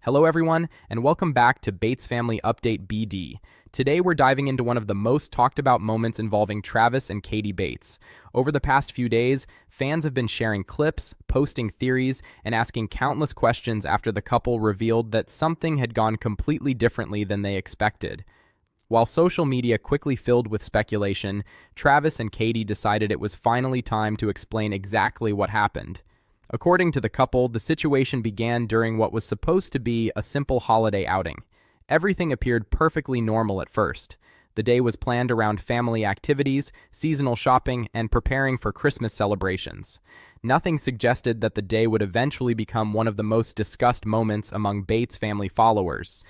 Hello everyone, and welcome back to Bates Family Update BD. Today we're diving into one of the most talked about moments involving Travis and Katie Bates. Over the past few days, fans have been sharing clips, posting theories, and asking countless questions after the couple revealed that something had gone completely differently than they expected. While social media quickly filled with speculation, Travis and Katie decided it was finally time to explain exactly what happened. According to the couple, the situation began during what was supposed to be a simple holiday outing. Everything appeared perfectly normal at first. The day was planned around family activities, seasonal shopping, and preparing for Christmas celebrations. Nothing suggested that the day would eventually become one of the most discussed moments among Bates family followers.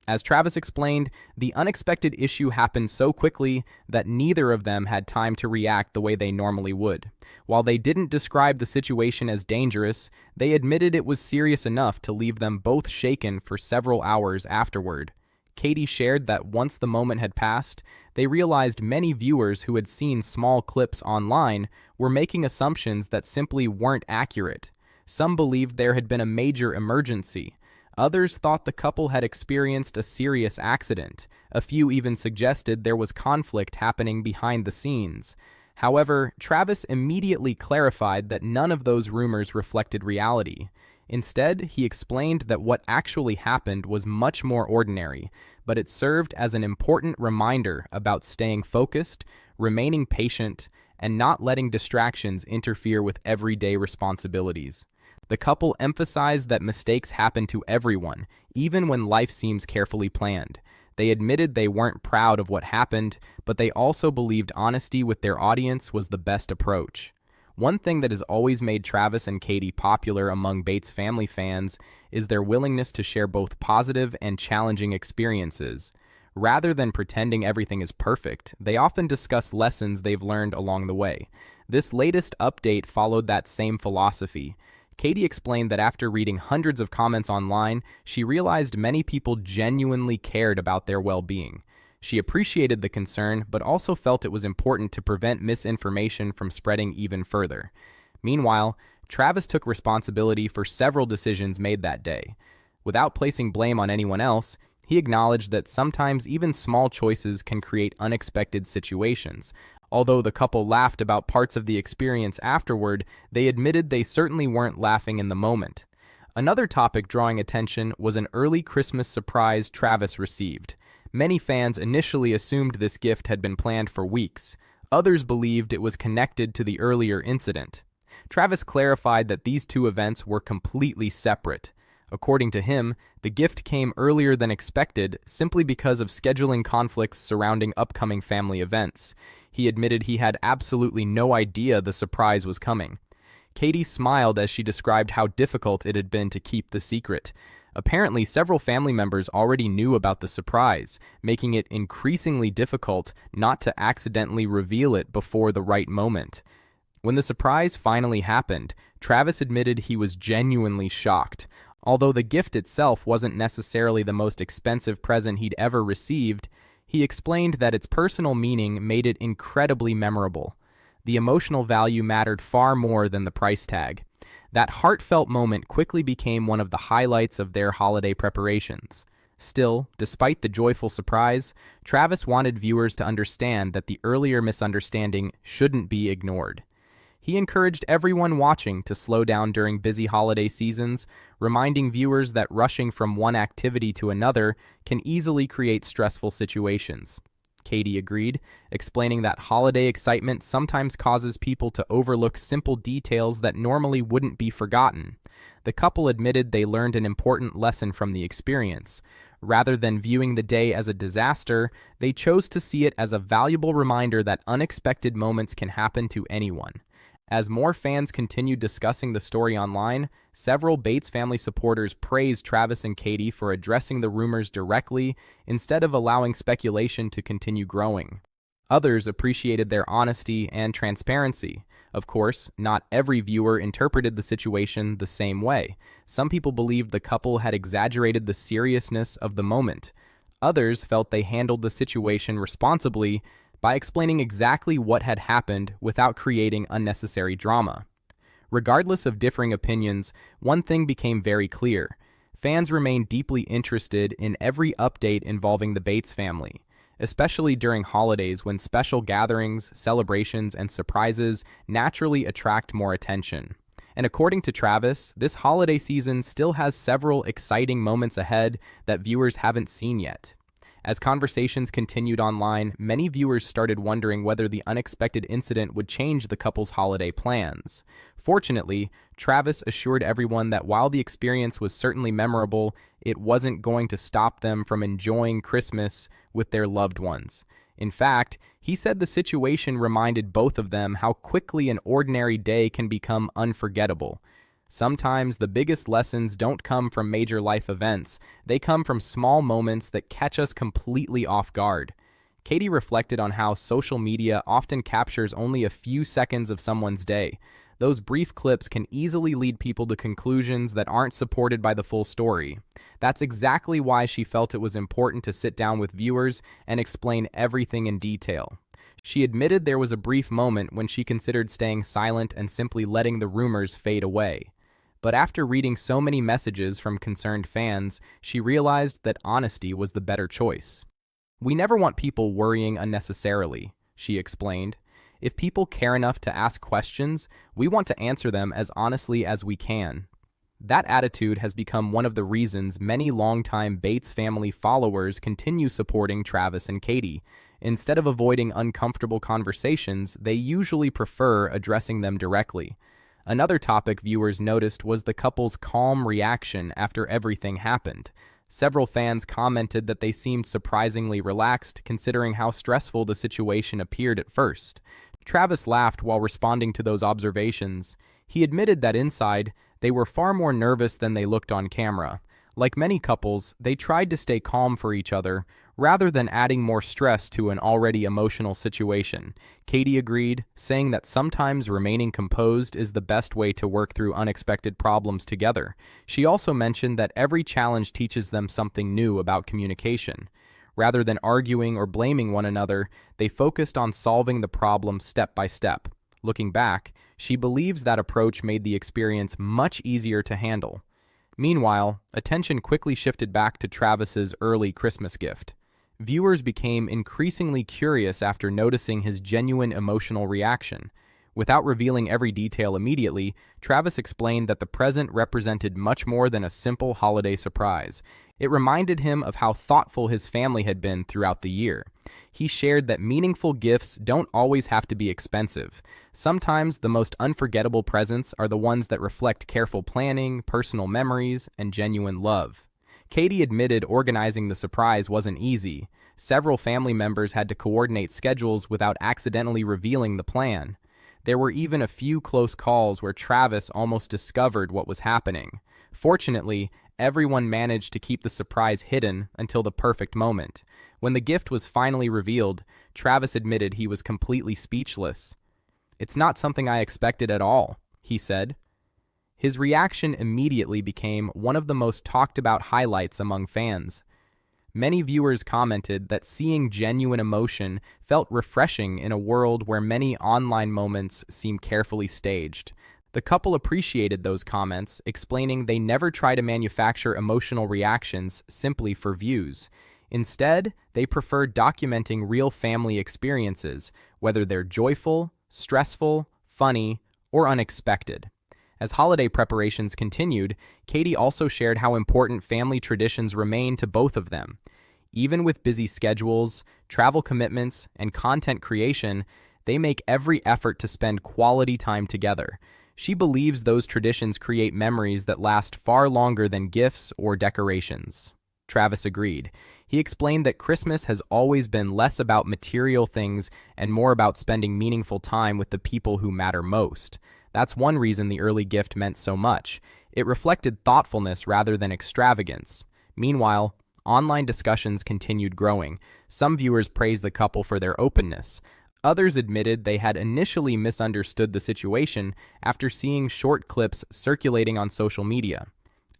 As Travis explained, the unexpected issue happened so quickly that neither of them had time to react the way they normally would. While they didn't describe the situation as dangerous, they admitted it was serious enough to leave them both shaken for several hours afterward. Katie shared that once the moment had passed, they realized many viewers who had seen small clips online were making assumptions that simply weren't accurate. Some believed there had been a major emergency. Others thought the couple had experienced a serious accident. A few even suggested there was conflict happening behind the scenes. However, Travis immediately clarified that none of those rumors reflected reality. Instead, he explained that what actually happened was much more ordinary, but it served as an important reminder about staying focused, remaining patient, and not letting distractions interfere with everyday responsibilities. The couple emphasized that mistakes happen to everyone, even when life seems carefully planned. They admitted they weren't proud of what happened, but they also believed honesty with their audience was the best approach. One thing that has always made Travis and Katie popular among Bates family fans is their willingness to share both positive and challenging experiences. Rather than pretending everything is perfect, they often discuss lessons they've learned along the way. This latest update followed that same philosophy. Katie explained that after reading hundreds of comments online, she realized many people genuinely cared about their well-being. She appreciated the concern, but also felt it was important to prevent misinformation from spreading even further. Meanwhile, Travis took responsibility for several decisions made that day. Without placing blame on anyone else, he acknowledged that sometimes even small choices can create unexpected situations. Although the couple laughed about parts of the experience afterward, they admitted they certainly weren't laughing in the moment. Another topic drawing attention was an early Christmas surprise Travis received. Many fans initially assumed this gift had been planned for weeks. Others believed it was connected to the earlier incident. Travis clarified that these two events were completely separate. According to him, the gift came earlier than expected simply because of scheduling conflicts surrounding upcoming family events. He admitted he had absolutely no idea the surprise was coming. Katie smiled as she described how difficult it had been to keep the secret. Apparently, several family members already knew about the surprise, making it increasingly difficult not to accidentally reveal it before the right moment. When the surprise finally happened, Travis admitted he was genuinely shocked. Although the gift itself wasn't necessarily the most expensive present he'd ever received, he explained that its personal meaning made it incredibly memorable. The emotional value mattered far more than the price tag. That heartfelt moment quickly became one of the highlights of their holiday preparations. Still, despite the joyful surprise, Travis wanted viewers to understand that the earlier misunderstanding shouldn't be ignored. He encouraged everyone watching to slow down during busy holiday seasons, reminding viewers that rushing from one activity to another can easily create stressful situations. Katie agreed, explaining that holiday excitement sometimes causes people to overlook simple details that normally wouldn't be forgotten. The couple admitted they learned an important lesson from the experience. Rather than viewing the day as a disaster, they chose to see it as a valuable reminder that unexpected moments can happen to anyone. As more fans continued discussing the story online, several Bates family supporters praised Travis and Katie for addressing the rumors directly instead of allowing speculation to continue growing. Others appreciated their honesty and transparency. Of course, not every viewer interpreted the situation the same way. Some people believed the couple had exaggerated the seriousness of the moment. Others felt they handled the situation responsibly by explaining exactly what had happened without creating unnecessary drama. Regardless of differing opinions, one thing became very clear. Fans remain deeply interested in every update involving the Bates family, especially during holidays when special gatherings, celebrations, and surprises naturally attract more attention. And according to Travis, this holiday season still has several exciting moments ahead that viewers haven't seen yet. As conversations continued online, many viewers started wondering whether the unexpected incident would change the couple's holiday plans. Fortunately, Travis assured everyone that while the experience was certainly memorable, it wasn't going to stop them from enjoying Christmas with their loved ones. In fact, he said the situation reminded both of them how quickly an ordinary day can become unforgettable. Sometimes the biggest lessons don't come from major life events, they come from small moments that catch us completely off guard. Katie reflected on how social media often captures only a few seconds of someone's day. Those brief clips can easily lead people to conclusions that aren't supported by the full story. That's exactly why she felt it was important to sit down with viewers and explain everything in detail. She admitted there was a brief moment when she considered staying silent and simply letting the rumors fade away. But after reading so many messages from concerned fans, she realized that honesty was the better choice. "We never want people worrying unnecessarily," she explained. "If people care enough to ask questions, we want to answer them as honestly as we can." That attitude has become one of the reasons many longtime Bates family followers continue supporting Travis and Katie. Instead of avoiding uncomfortable conversations, they usually prefer addressing them directly. Another topic viewers noticed was the couple's calm reaction after everything happened. Several fans commented that they seemed surprisingly relaxed, considering how stressful the situation appeared at first. Travis laughed while responding to those observations. He admitted that inside, they were far more nervous than they looked on camera. Like many couples, they tried to stay calm for each other, rather than adding more stress to an already emotional situation. Katie agreed, saying that sometimes remaining composed is the best way to work through unexpected problems together. She also mentioned that every challenge teaches them something new about communication. Rather than arguing or blaming one another, they focused on solving the problem step by step. Looking back, she believes that approach made the experience much easier to handle. Meanwhile, attention quickly shifted back to Travis's early Christmas gift. Viewers became increasingly curious after noticing his genuine emotional reaction. Without revealing every detail immediately, Travis explained that the present represented much more than a simple holiday surprise. It reminded him of how thoughtful his family had been throughout the year. He shared that meaningful gifts don't always have to be expensive. Sometimes the most unforgettable presents are the ones that reflect careful planning, personal memories, and genuine love. Katie admitted organizing the surprise wasn't easy. Several family members had to coordinate schedules without accidentally revealing the plan. There were even a few close calls where Travis almost discovered what was happening. Fortunately, everyone managed to keep the surprise hidden until the perfect moment. When the gift was finally revealed, Travis admitted he was completely speechless. "It's not something I expected at all," he said. His reaction immediately became one of the most talked about highlights among fans. Many viewers commented that seeing genuine emotion felt refreshing in a world where many online moments seem carefully staged. The couple appreciated those comments, explaining they never try to manufacture emotional reactions simply for views. Instead, they prefer documenting real family experiences, whether they're joyful, stressful, funny, or unexpected. As holiday preparations continued, Katie also shared how important family traditions remain to both of them. Even with busy schedules, travel commitments, and content creation, they make every effort to spend quality time together. She believes those traditions create memories that last far longer than gifts or decorations. Travis agreed. He explained that Christmas has always been less about material things and more about spending meaningful time with the people who matter most. That's one reason the early gift meant so much. It reflected thoughtfulness rather than extravagance. Meanwhile, online discussions continued growing. Some viewers praised the couple for their openness. Others admitted they had initially misunderstood the situation after seeing short clips circulating on social media.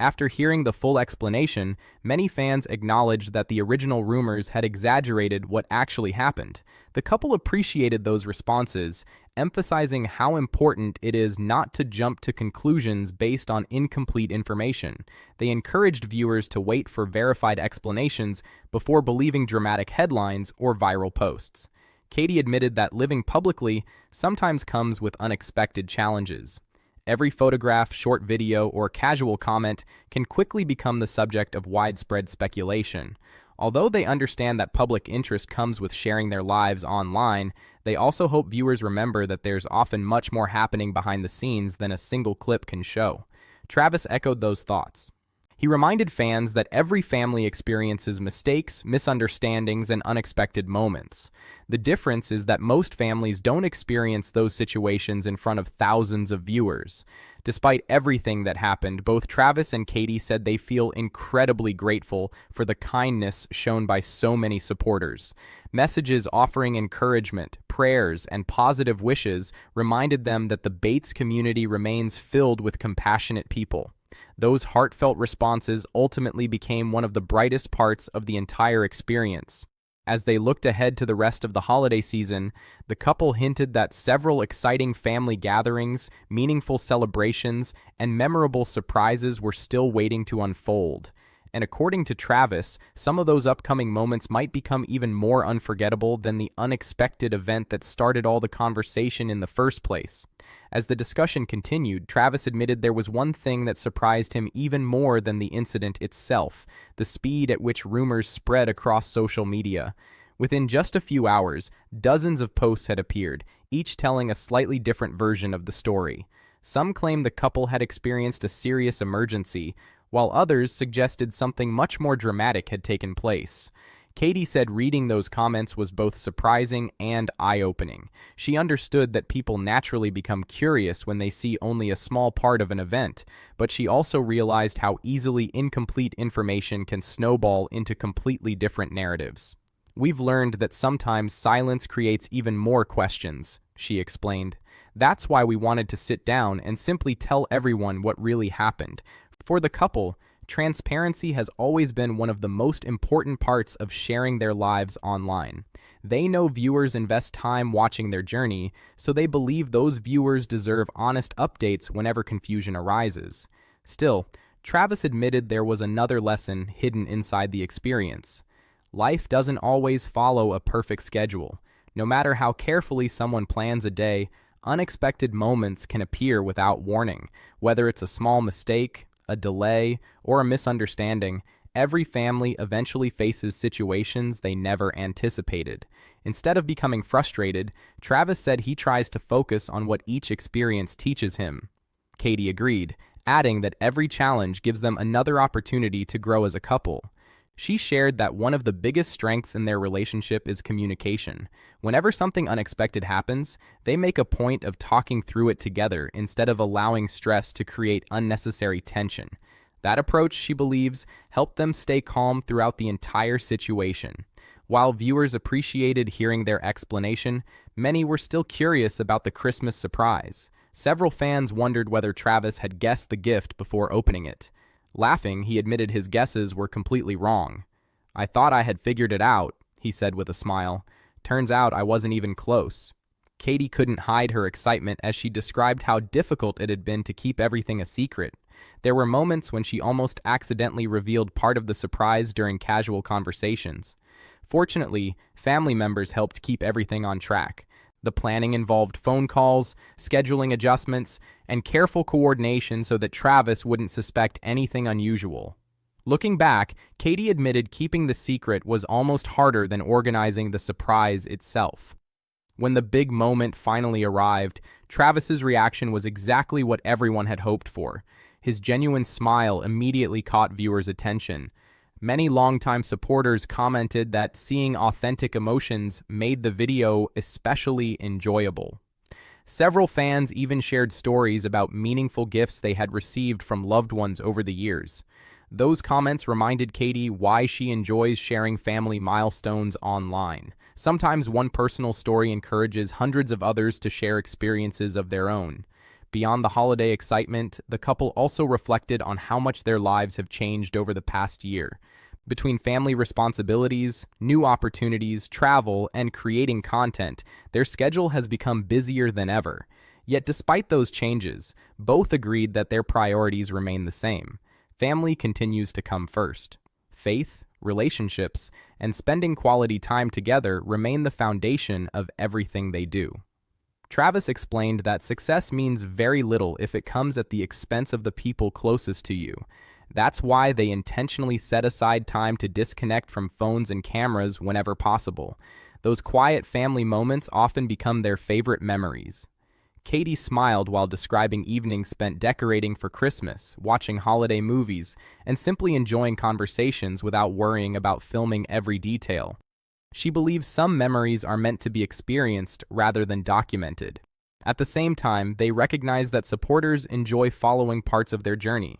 After hearing the full explanation, many fans acknowledged that the original rumors had exaggerated what actually happened. The couple appreciated those responses, emphasizing how important it is not to jump to conclusions based on incomplete information. They encouraged viewers to wait for verified explanations before believing dramatic headlines or viral posts. Katie admitted that living publicly sometimes comes with unexpected challenges. Every photograph, short video, or casual comment can quickly become the subject of widespread speculation. Although they understand that public interest comes with sharing their lives online, they also hope viewers remember that there's often much more happening behind the scenes than a single clip can show. Travis echoed those thoughts. He reminded fans that every family experiences mistakes, misunderstandings, and unexpected moments. The difference is that most families don't experience those situations in front of thousands of viewers. Despite everything that happened, both Travis and Katie said they feel incredibly grateful for the kindness shown by so many supporters. Messages offering encouragement, prayers, and positive wishes reminded them that the Bates community remains filled with compassionate people. Those heartfelt responses ultimately became one of the brightest parts of the entire experience. As they looked ahead to the rest of the holiday season, the couple hinted that several exciting family gatherings, meaningful celebrations, and memorable surprises were still waiting to unfold. And according to Travis, some of those upcoming moments might become even more unforgettable than the unexpected event that started all the conversation in the first place. As the discussion continued, Travis admitted there was one thing that surprised him even more than the incident itself: the speed at which rumors spread across social media. Within just a few hours, dozens of posts had appeared, each telling a slightly different version of the story. Some claimed the couple had experienced a serious emergency, while others suggested something much more dramatic had taken place. Katie said reading those comments was both surprising and eye-opening. She understood that people naturally become curious when they see only a small part of an event, but she also realized how easily incomplete information can snowball into completely different narratives. "We've learned that sometimes silence creates even more questions," she explained. "That's why we wanted to sit down and simply tell everyone what really happened." For the couple, transparency has always been one of the most important parts of sharing their lives online. They know viewers invest time watching their journey, so they believe those viewers deserve honest updates whenever confusion arises. Still, Travis admitted there was another lesson hidden inside the experience. Life doesn't always follow a perfect schedule. No matter how carefully someone plans a day, unexpected moments can appear without warning. Whether it's a small mistake, a delay, or a misunderstanding, every family eventually faces situations they never anticipated. Instead of becoming frustrated, Travis said he tries to focus on what each experience teaches him. Katie agreed, adding that every challenge gives them another opportunity to grow as a couple. She shared that one of the biggest strengths in their relationship is communication. Whenever something unexpected happens, they make a point of talking through it together instead of allowing stress to create unnecessary tension. That approach, she believes, helped them stay calm throughout the entire situation. While viewers appreciated hearing their explanation, many were still curious about the Christmas surprise. Several fans wondered whether Travis had guessed the gift before opening it. Laughing, he admitted his guesses were completely wrong. "I thought I had figured it out," he said with a smile. "Turns out I wasn't even close." Katie couldn't hide her excitement as she described how difficult it had been to keep everything a secret. There were moments when she almost accidentally revealed part of the surprise during casual conversations. Fortunately, family members helped keep everything on track. The planning involved phone calls, scheduling adjustments, and careful coordination so that Travis wouldn't suspect anything unusual. Looking back, Katie admitted keeping the secret was almost harder than organizing the surprise itself. When the big moment finally arrived, Travis's reaction was exactly what everyone had hoped for. His genuine smile immediately caught viewers' attention. Many longtime supporters commented that seeing authentic emotions made the video especially enjoyable. Several fans even shared stories about meaningful gifts they had received from loved ones over the years. Those comments reminded Katie why she enjoys sharing family milestones online. Sometimes one personal story encourages hundreds of others to share experiences of their own. Beyond the holiday excitement, the couple also reflected on how much their lives have changed over the past year. Between family responsibilities, new opportunities, travel, and creating content, their schedule has become busier than ever. Yet despite those changes, both agreed that their priorities remain the same. Family continues to come first. Faith, relationships, and spending quality time together remain the foundation of everything they do. Travis explained that success means very little if it comes at the expense of the people closest to you. That's why they intentionally set aside time to disconnect from phones and cameras whenever possible. Those quiet family moments often become their favorite memories. Katie smiled while describing evenings spent decorating for Christmas, watching holiday movies, and simply enjoying conversations without worrying about filming every detail. She believes some memories are meant to be experienced rather than documented. At the same time, they recognize that supporters enjoy following parts of their journey.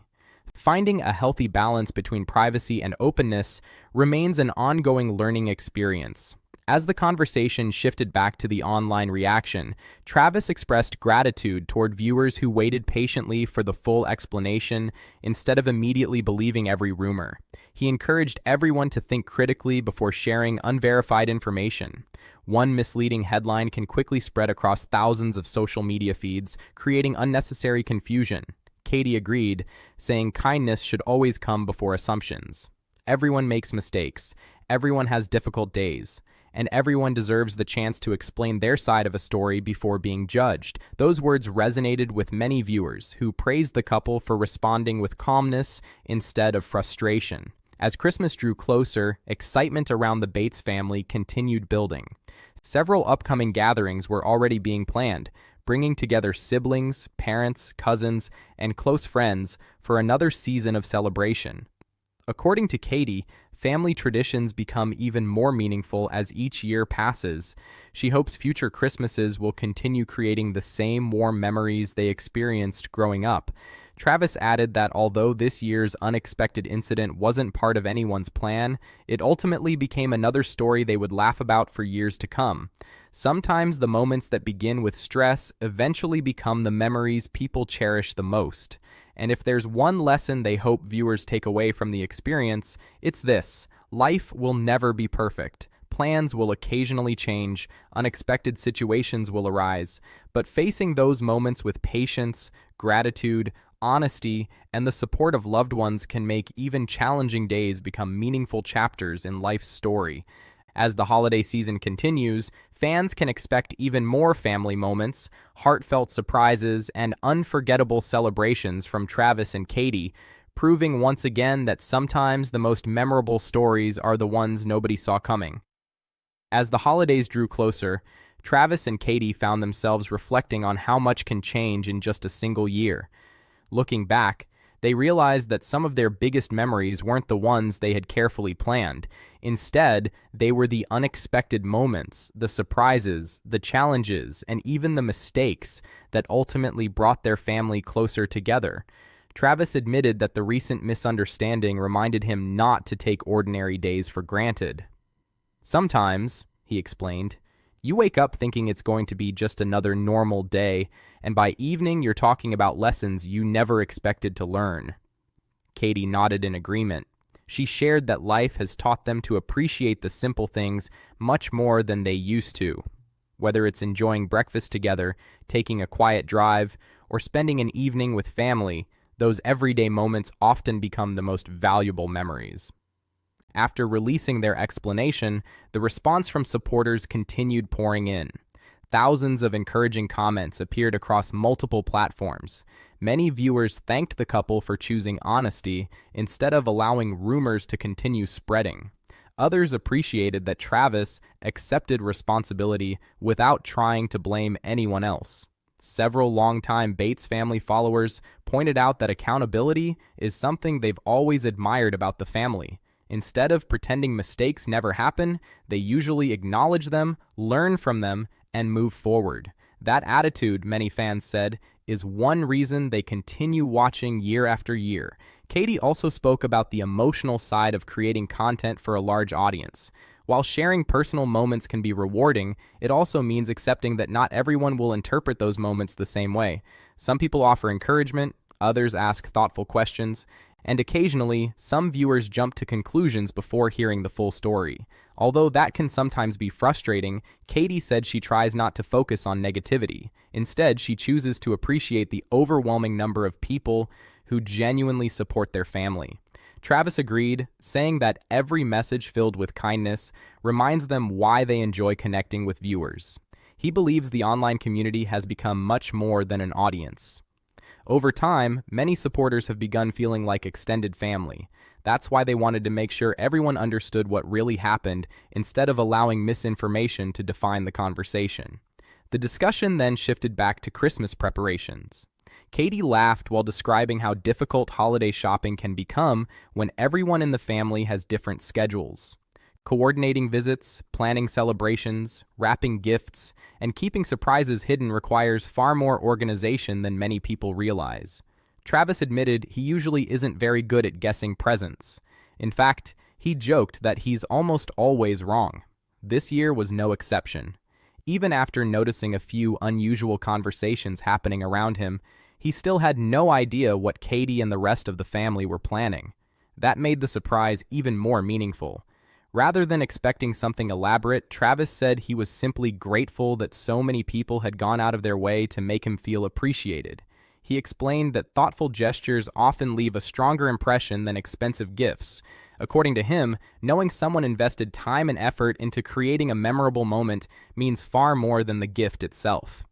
Finding a healthy balance between privacy and openness remains an ongoing learning experience. As the conversation shifted back to the online reaction, Travis expressed gratitude toward viewers who waited patiently for the full explanation instead of immediately believing every rumor. He encouraged everyone to think critically before sharing unverified information. One misleading headline can quickly spread across thousands of social media feeds, creating unnecessary confusion. Katie agreed, saying kindness should always come before assumptions. Everyone makes mistakes, everyone has difficult days, and everyone deserves the chance to explain their side of a story before being judged. Those words resonated with many viewers, who praised the couple for responding with calmness instead of frustration. As Christmas drew closer, excitement around the Bates family continued building. Several upcoming gatherings were already being planned, bringing together siblings, parents, cousins, and close friends for another season of celebration. According to Katie, family traditions become even more meaningful as each year passes. She hopes future Christmases will continue creating the same warm memories they experienced growing up. Travis added that although this year's unexpected incident wasn't part of anyone's plan, it ultimately became another story they would laugh about for years to come. Sometimes the moments that begin with stress eventually become the memories people cherish the most. And if there's one lesson they hope viewers take away from the experience, it's this: life will never be perfect. Plans will occasionally change, unexpected situations will arise, but facing those moments with patience, gratitude, honesty, and the support of loved ones can make even challenging days become meaningful chapters in life's story. As the holiday season continues, fans can expect even more family moments, heartfelt surprises, and unforgettable celebrations from Travis and Katie, proving once again that sometimes the most memorable stories are the ones nobody saw coming. As the holidays drew closer, Travis and Katie found themselves reflecting on how much can change in just a single year. Looking back, they realized that some of their biggest memories weren't the ones they had carefully planned. Instead, they were the unexpected moments, the surprises, the challenges, and even the mistakes that ultimately brought their family closer together. Travis admitted that the recent misunderstanding reminded him not to take ordinary days for granted. Sometimes, he explained, you wake up thinking it's going to be just another normal day, and by evening you're talking about lessons you never expected to learn. Katie nodded in agreement. She shared that life has taught them to appreciate the simple things much more than they used to. Whether it's enjoying breakfast together, taking a quiet drive, or spending an evening with family, those everyday moments often become the most valuable memories. After releasing their explanation, the response from supporters continued pouring in. Thousands of encouraging comments appeared across multiple platforms. Many viewers thanked the couple for choosing honesty instead of allowing rumors to continue spreading. Others appreciated that Travis accepted responsibility without trying to blame anyone else. Several longtime Bates family followers pointed out that accountability is something they've always admired about the family. Instead of pretending mistakes never happen, they usually acknowledge them, learn from them, and move forward. That attitude, many fans said, is one reason they continue watching year after year. Katie also spoke about the emotional side of creating content for a large audience. While sharing personal moments can be rewarding, it also means accepting that not everyone will interpret those moments the same way. Some people offer encouragement, others ask thoughtful questions, and occasionally, some viewers jump to conclusions before hearing the full story. Although that can sometimes be frustrating, Katie said she tries not to focus on negativity. Instead, she chooses to appreciate the overwhelming number of people who genuinely support their family. Travis agreed, saying that every message filled with kindness reminds them why they enjoy connecting with viewers. He believes the online community has become much more than an audience. Over time, many supporters have begun feeling like extended family. That's why they wanted to make sure everyone understood what really happened instead of allowing misinformation to define the conversation. The discussion then shifted back to Christmas preparations. Katie laughed while describing how difficult holiday shopping can become when everyone in the family has different schedules. Coordinating visits, planning celebrations, wrapping gifts, and keeping surprises hidden requires far more organization than many people realize. Travis admitted he usually isn't very good at guessing presents. In fact, he joked that he's almost always wrong. This year was no exception. Even after noticing a few unusual conversations happening around him, he still had no idea what Katie and the rest of the family were planning. That made the surprise even more meaningful. Rather than expecting something elaborate, Travis said he was simply grateful that so many people had gone out of their way to make him feel appreciated. He explained that thoughtful gestures often leave a stronger impression than expensive gifts. According to him, knowing someone invested time and effort into creating a memorable moment means far more than the gift itself.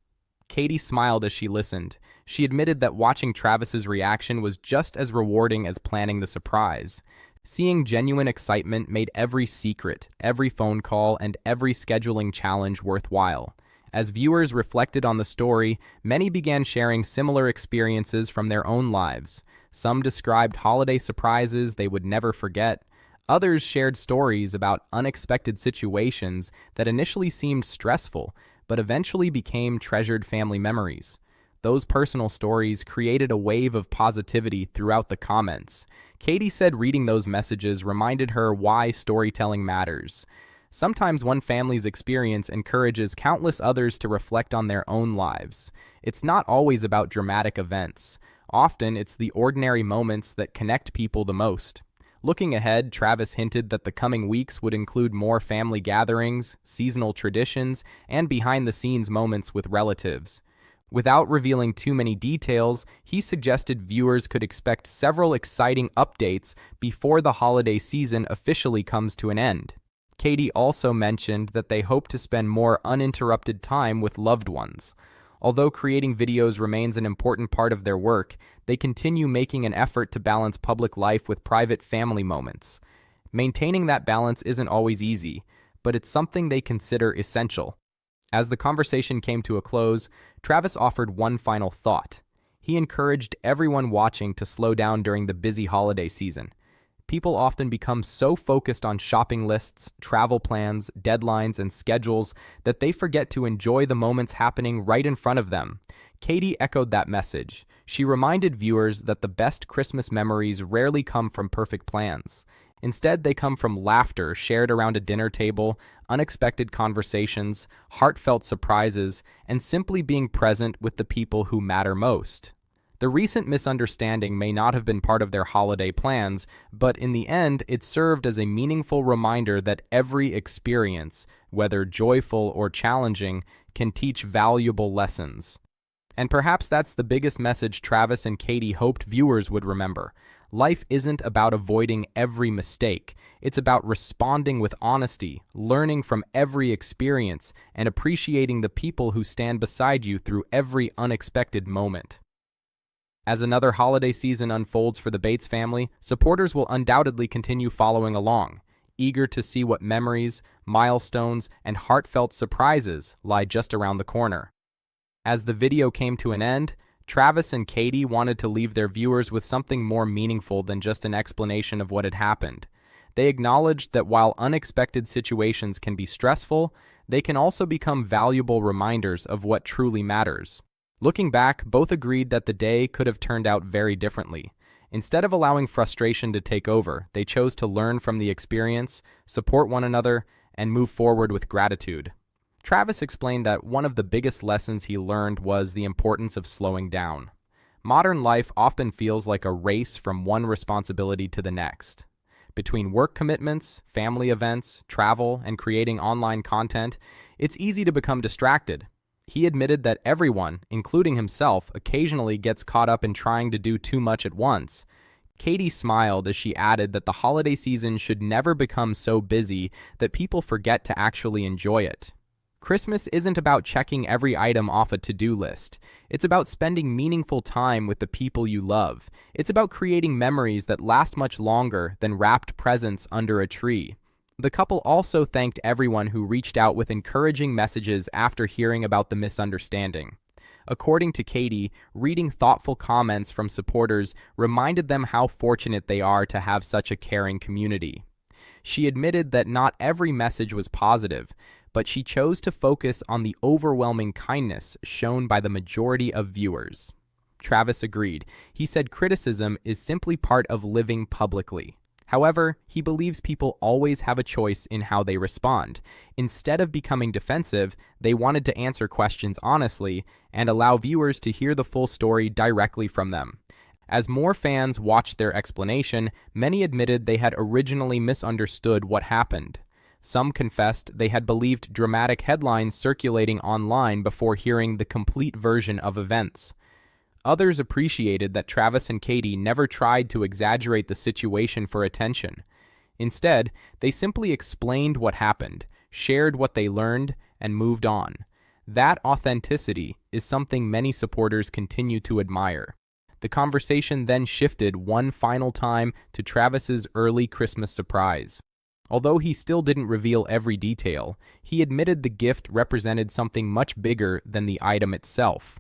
Katie smiled as she listened. She admitted that watching Travis's reaction was just as rewarding as planning the surprise. Seeing genuine excitement made every secret, every phone call, and every scheduling challenge worthwhile. As viewers reflected on the story, many began sharing similar experiences from their own lives. Some described holiday surprises they would never forget. Others shared stories about unexpected situations that initially seemed stressful, but eventually became treasured family memories. Those personal stories created a wave of positivity throughout the comments. Katie said reading those messages reminded her why storytelling matters. Sometimes one family's experience encourages countless others to reflect on their own lives. It's not always about dramatic events. Often, it's the ordinary moments that connect people the most. Looking ahead, Travis hinted that the coming weeks would include more family gatherings, seasonal traditions, and behind-the-scenes moments with relatives. Without revealing too many details, he suggested viewers could expect several exciting updates before the holiday season officially comes to an end. Katie also mentioned that they hope to spend more uninterrupted time with loved ones. Although creating videos remains an important part of their work, they continue making an effort to balance public life with private family moments. Maintaining that balance isn't always easy, but it's something they consider essential. As the conversation came to a close, Travis offered one final thought. He encouraged everyone watching to slow down during the busy holiday season. People often become so focused on shopping lists, travel plans, deadlines, and schedules that they forget to enjoy the moments happening right in front of them. Katie echoed that message. She reminded viewers that the best Christmas memories rarely come from perfect plans. Instead, they come from laughter shared around a dinner table, unexpected conversations, heartfelt surprises, and simply being present with the people who matter most. The recent misunderstanding may not have been part of their holiday plans, but in the end, it served as a meaningful reminder that every experience, whether joyful or challenging, can teach valuable lessons. And perhaps that's the biggest message Travis and Katie hoped viewers would remember. Life isn't about avoiding every mistake. It's about responding with honesty, learning from every experience, and appreciating the people who stand beside you through every unexpected moment. As another holiday season unfolds for the Bates family, supporters will undoubtedly continue following along, eager to see what memories, milestones, and heartfelt surprises lie just around the corner. As the video came to an end, Travis and Katie wanted to leave their viewers with something more meaningful than just an explanation of what had happened. They acknowledged that while unexpected situations can be stressful, they can also become valuable reminders of what truly matters. Looking back, both agreed that the day could have turned out very differently. Instead of allowing frustration to take over, they chose to learn from the experience, support one another, and move forward with gratitude. Travis explained that one of the biggest lessons he learned was the importance of slowing down. Modern life often feels like a race from one responsibility to the next. Between work commitments, family events, travel, and creating online content, it's easy to become distracted. He admitted that everyone, including himself, occasionally gets caught up in trying to do too much at once. Katie smiled as she added that the holiday season should never become so busy that people forget to actually enjoy it. Christmas isn't about checking every item off a to-do list. It's about spending meaningful time with the people you love. It's about creating memories that last much longer than wrapped presents under a tree. The couple also thanked everyone who reached out with encouraging messages after hearing about the misunderstanding. According to Katie, reading thoughtful comments from supporters reminded them how fortunate they are to have such a caring community. She admitted that not every message was positive, but she chose to focus on the overwhelming kindness shown by the majority of viewers. Travis agreed. He said criticism is simply part of living publicly. However, he believes people always have a choice in how they respond. Instead of becoming defensive, they wanted to answer questions honestly and allow viewers to hear the full story directly from them. As more fans watched their explanation, many admitted they had originally misunderstood what happened. Some confessed they had believed dramatic headlines circulating online before hearing the complete version of events. Others appreciated that Travis and Katie never tried to exaggerate the situation for attention. Instead, they simply explained what happened, shared what they learned, and moved on. That authenticity is something many supporters continue to admire. The conversation then shifted one final time to Travis's early Christmas surprise. Although he still didn't reveal every detail, he admitted the gift represented something much bigger than the item itself.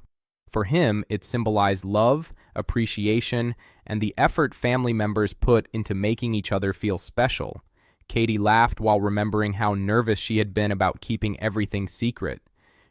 For him, it symbolized love, appreciation, and the effort family members put into making each other feel special. Katie laughed while remembering how nervous she had been about keeping everything secret.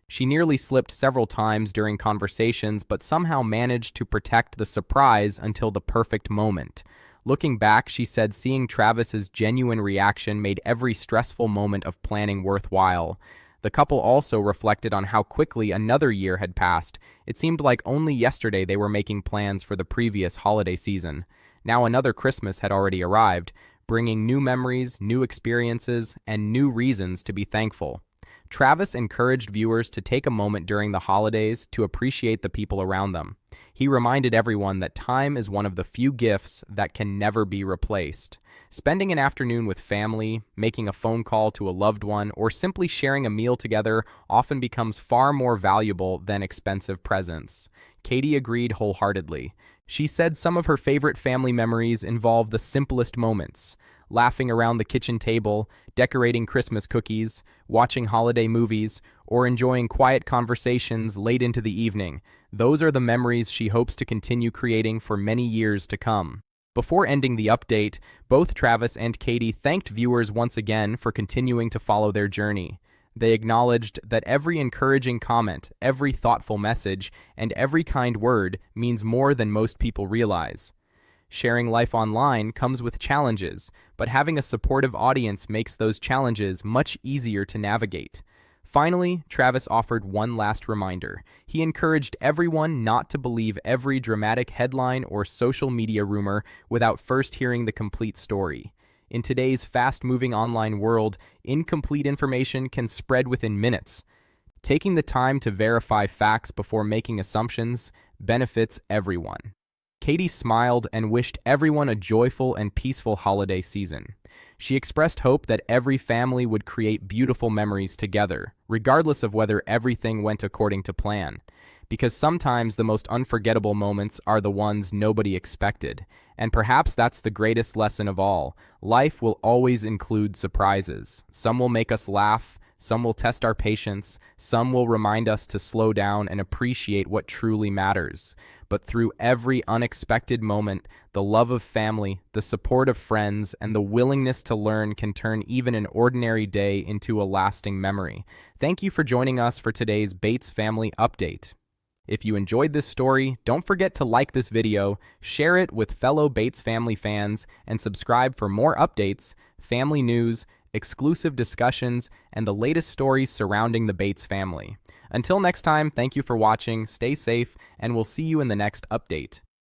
She nearly slipped several times during conversations, but somehow managed to protect the surprise until the perfect moment. Looking back, she said seeing Travis's genuine reaction made every stressful moment of planning worthwhile. The couple also reflected on how quickly another year had passed. It seemed like only yesterday they were making plans for the previous holiday season. Now another Christmas had already arrived, bringing new memories, new experiences, and new reasons to be thankful. Travis encouraged viewers to take a moment during the holidays to appreciate the people around them. He reminded everyone that time is one of the few gifts that can never be replaced. Spending an afternoon with family, making a phone call to a loved one, or simply sharing a meal together often becomes far more valuable than expensive presents. Katie agreed wholeheartedly. She said some of her favorite family memories involve the simplest moments: laughing around the kitchen table, decorating Christmas cookies, watching holiday movies, or enjoying quiet conversations late into the evening. Those are the memories she hopes to continue creating for many years to come. Before ending the update, both Travis and Katie thanked viewers once again for continuing to follow their journey. They acknowledged that every encouraging comment, every thoughtful message, and every kind word means more than most people realize. Sharing life online comes with challenges, but having a supportive audience makes those challenges much easier to navigate. Finally, Travis offered one last reminder. He encouraged everyone not to believe every dramatic headline or social media rumor without first hearing the complete story. In today's fast-moving online world, incomplete information can spread within minutes. Taking the time to verify facts before making assumptions benefits everyone. Katie smiled and wished everyone a joyful and peaceful holiday season. She expressed hope that every family would create beautiful memories together, regardless of whether everything went according to plan. Because sometimes the most unforgettable moments are the ones nobody expected. And perhaps that's the greatest lesson of all. Life will always include surprises. Some will make us laugh, some will test our patience, some will remind us to slow down and appreciate what truly matters. But through every unexpected moment, the love of family, the support of friends, and the willingness to learn can turn even an ordinary day into a lasting memory. Thank you for joining us for today's Bates Family Update. If you enjoyed this story, don't forget to like this video, share it with fellow Bates family fans, and subscribe for more updates, family news, exclusive discussions, and the latest stories surrounding the Bates family. Until next time, thank you for watching, stay safe, and we'll see you in the next update.